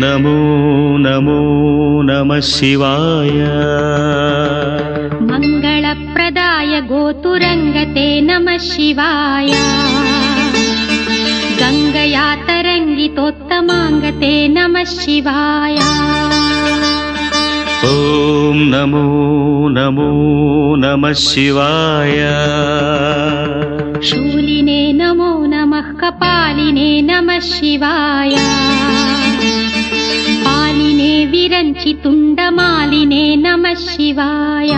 नमो नमो नमः शिवाय मङ्गलप्रदाय गोतुरङ्गते नमः शिवाय गङ्गया तरङ्गितोत्तमाङ्गते नमः शिवाय ॐ नमो नमो नमः शिवाय शूलिने नमो नमः कपालिने नमः शिवाय पालिने विरञ्चि तुण्डमालिने नमः शिवाय।